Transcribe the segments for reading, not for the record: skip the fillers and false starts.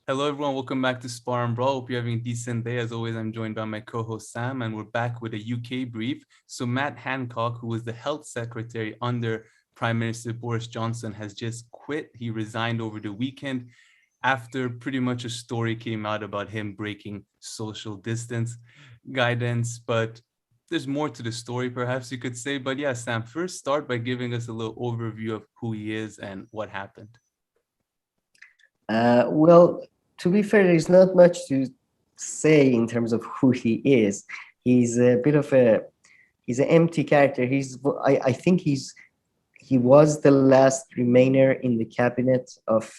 Hello, everyone. Welcome back to Spar&Brawl. Hope you're having a decent day. As always, I'm joined by my co-host Sam, and we're back with a UK brief. So Matt Hancock, who was the health secretary under Prime Minister Boris Johnson, has just quit. He resigned over the weekend after pretty much a story came out about him breaking social distance guidance. But there's more to the story, perhaps you could say. But yeah, Sam, first start by giving us a little overview of who he is and what happened. Well, to be fair, there's not much to say in terms of who he is. He's a bit of he's an empty character. I think he was the last remainer in the cabinet of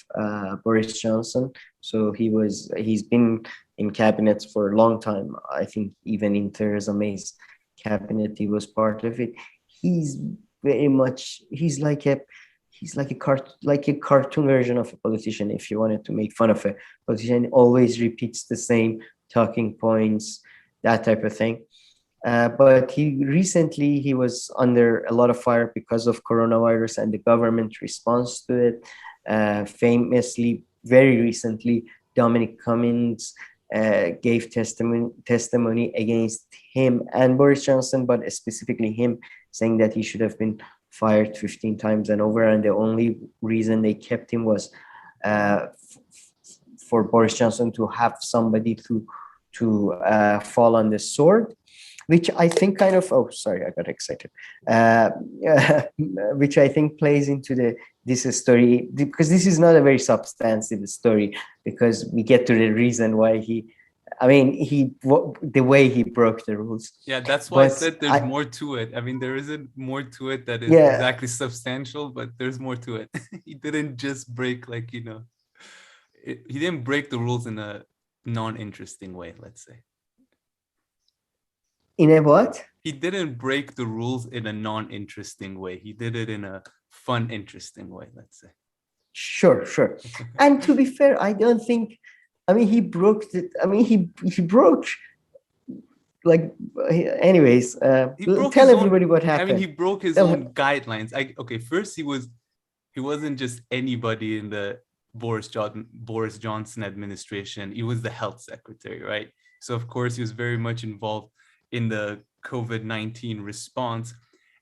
Boris Johnson. So he's been in cabinets for a long time. I think even in Theresa May's cabinet, he was part of it. He's very much, he's like a cartoon version of a politician. If you wanted to make fun of a politician, always repeats the same talking points, that type of thing. But he was under a lot of fire because of coronavirus and the government response to it. Famously, very recently, Dominic Cummings gave testimony against him and Boris Johnson, but specifically him, saying that he should have been fired 15 times and over, and the only reason they kept him was for Boris Johnson to have somebody to fall on the sword, which I think kind of, oh, sorry, I got excited, which I think plays into this story, because this is not a very substantive story, because we get to the reason why the way he broke the rules. Yeah, that's why I said there's more to it. I mean, there isn't more to it that is exactly substantial, but there's more to it. He didn't just break, he didn't break the rules in a non-interesting way, let's say. In a what? He didn't break the rules in a non-interesting way. He did it in a fun, interesting way, let's say. Sure. And to be fair, I don't think, he broke he broke, anyways, tell everybody what happened. He broke his own guidelines. First he wasn't just anybody in the Boris Johnson administration. He was the health secretary, right? So of course he was very much involved in the COVID-19 response.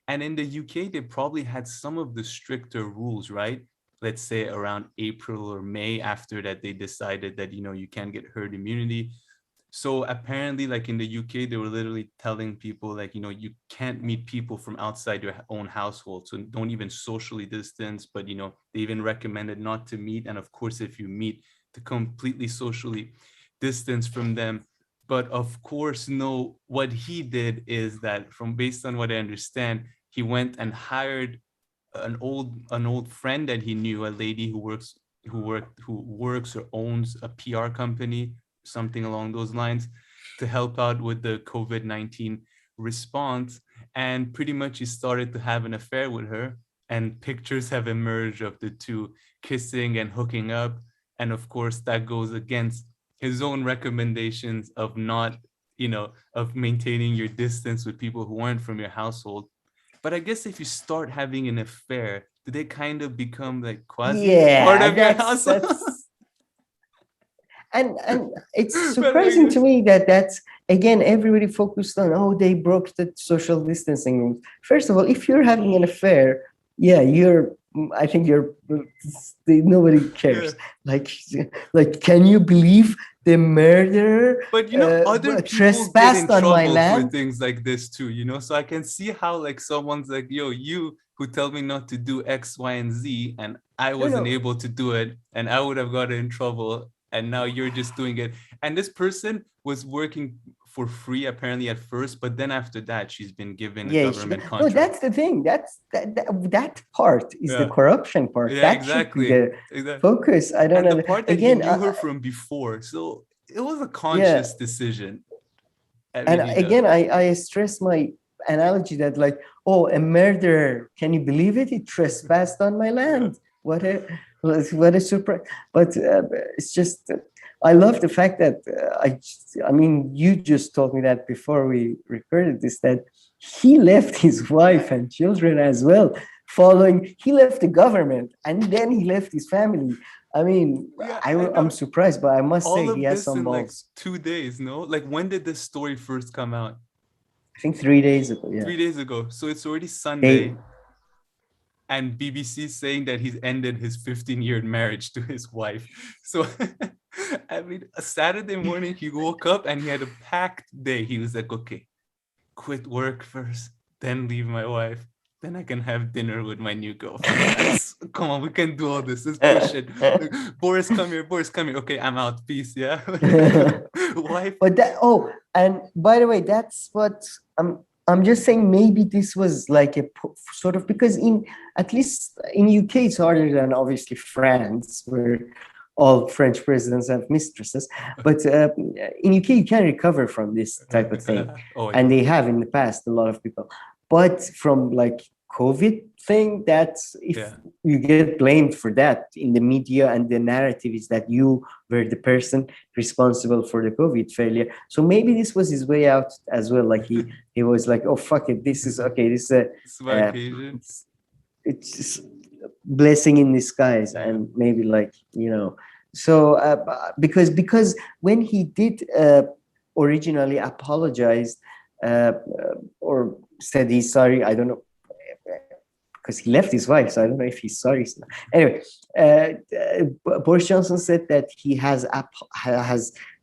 And in the UK, they probably had some of the stricter rules, right? Let's say around April or May. After that, they decided that, you can't get herd immunity. So apparently, like in the UK, they were literally telling people, you can't meet people from outside your own household. So don't even socially distance, but, they even recommended not to meet. And of course, if you meet, to completely socially distance from them. But of course, no, what he did is that, based on what I understand, he went and hired an old friend that he knew, a lady who works or owns a PR company, something along those lines, to help out with the COVID-19 response. And pretty much he started to have an affair with her, and pictures have emerged of the two kissing and hooking up. And of course, that goes against his own recommendations of not, of maintaining your distance with people who aren't from your household. But I guess if you start having an affair, do they kind of become like quasi part of your household? And it's surprising to me that's, again, everybody focused on, they broke the social distancing rules. First of all, if you're having an affair, I think nobody cares. Like, can you believe the murderer? But other people trespassed get in trouble for things like this too. So I can see how someone's like, yo, you who tell me not to do X, Y, and Z, and I wasn't able to do it, and I would have gotten in trouble, and now you're just doing it. And this person was working for free apparently at first, but then after that she's been given a government contract. No, that's the thing. That part is the corruption part. Yeah, that exactly. Should be the focus. I don't know. The part that he knew her from before, so it was a conscious decision. I stress my analogy that a murderer, can you believe it? He trespassed on my land. What a surprise. But it's just, I love the fact that you just told me that before we recorded this, that he left his wife and children as well. He left the government, and then he left his family. I mean, Yeah, I I'm know. surprised, but I must All say he of has this some in like balls. 2 days, no? Like when did this story first come out? I think 3 days ago. Yeah, 3 days ago. So it's already they Sunday, and BBC saying that he's ended his 15-year marriage to his wife. So I mean, a Saturday morning he woke up and he had a packed day. He was like, okay, quit work first, then leave my wife. Then I can have dinner with my new girlfriend. That's come on, we can do all this. Let's push it. Boris, come here. Boris, come here. Okay, I'm out. Peace. Yeah. Wife. But that, oh, and by the way, that's what I'm just saying. Maybe this was like a sort of, because in, at least in UK it's harder than obviously France, where all French presidents have mistresses. But in UK you can recover from this type of thing, Oh yeah. and they have in the past, a lot of people. But from like COVID thing, that's, if Yeah. you get blamed for that in the media, and the narrative is that you were the person responsible for the COVID failure. So maybe this was his way out as well. Like he was like, oh fuck it, this is okay. This is It's my uh, occasion. it's just blessing in disguise, Yeah. and maybe like, you know. So because when he did originally apologized, or said he's sorry, I don't know, because he left his wife, so I don't know if he's sorry. Anyway, Boris Johnson said that he has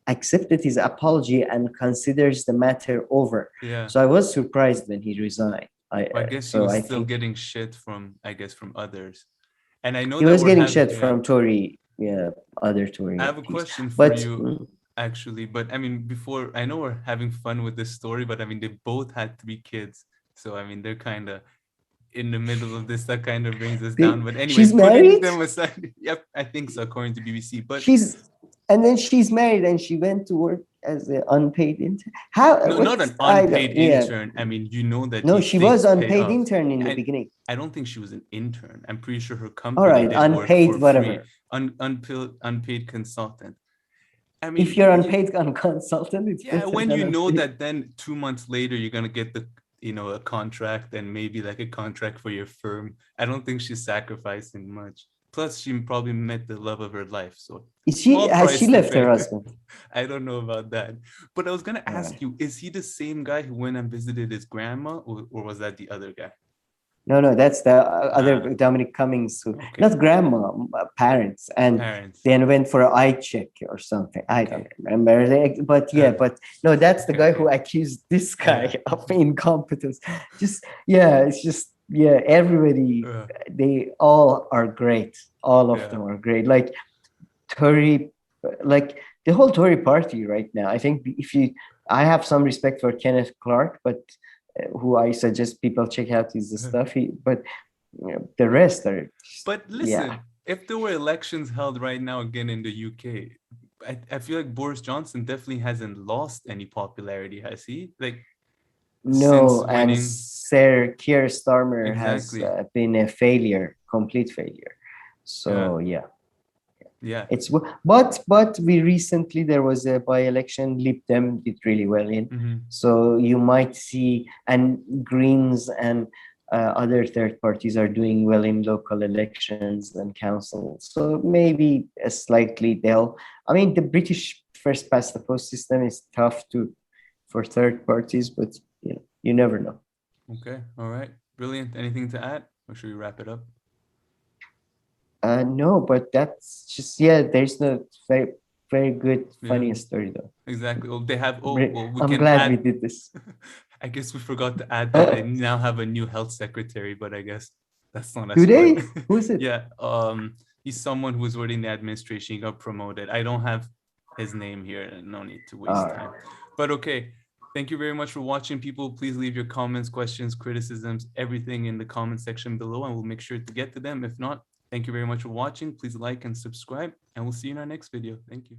accepted his apology and considers the matter over. Yeah. So I was surprised when he resigned. I guess he So was I still think getting shit from, I guess, from others. And I know he that was we're getting having, shit yeah. from Tory, yeah, other Tory I have a MPs. question for But you, actually. But I mean, before, I know we're having fun with this story, but I mean, they both had 3 kids. So I mean, they're kind of in the middle of this. That kind of brings us down. But anyway, she's putting married. them aside, yep, I think so, according to BBC. But And then she's married, and she went to work as an unpaid intern. How? no, not What's, an I don't. unpaid Yeah. intern. I mean, you know that No, these she was things pay unpaid off. intern in the And beginning. I don't think she was an intern. I'm pretty sure her All company right, did work for unpaid, free. whatever. Unpaid consultant. I If mean, you're unpaid consultant, it's yeah, better when than you know unpaid. that then 2 months later you're gonna get the, you know, a contract and maybe like a contract for your firm. I don't think she's sacrificing much. Plus, she probably met the love of her life, so small Has she price to left her pay. husband? I don't know about that, but I was gonna All ask right. you: is he the same guy who went and visited his grandma, or was that the other guy? No, that's the other Ah, Dominic Cummings, who, okay, not grandma, parents, and parents. then went for an eye check or something. I don't Okay, remember. But yeah, but no, that's the okay, guy okay. who accused this Yeah. guy of incompetence. Just, yeah, it's just, yeah, everybody, Uh, they all are great. All of yeah. them are great. Like Tory, like the whole Tory party right now. I think if you, I have some respect for Kenneth Clark, but who I suggest people check out his stuff. But you know, the rest are, But yeah. listen, if there were elections held right now again in the UK, I feel like Boris Johnson definitely hasn't lost any popularity, has he? Like since No, and winning, Sir Keir Starmer has exactly. been a failure, complete failure. Yeah, So yeah, yeah. it's, but we recently, there was a by-election. Lib Dem did really well in, Hmm. so you might see, and Greens and other third parties are doing well in local elections and councils. So maybe a slightly they'll. I mean, the British first past the post system is tough to for third parties, but you know, you never know. Okay, all right. Brilliant. Anything to add? Or should we wrap it up? No, but that's just, yeah. There's no very very good Yeah, funny story though. exactly. Well, they have, oh, well, we I'm can glad we add. did this. I guess we forgot to add that they now have a new health secretary, but I guess that's not as Do fun. they? Who is it? Yeah, he's someone who was already in the administration. He got promoted. I don't have his name here, and no need to waste All time. right. But okay, thank you very much for watching, people. Please leave your comments, questions, criticisms, everything in the comment section below, and we'll make sure to get to them. If not, thank you very much for watching. Please like and subscribe, and we'll see you in our next video. Thank you.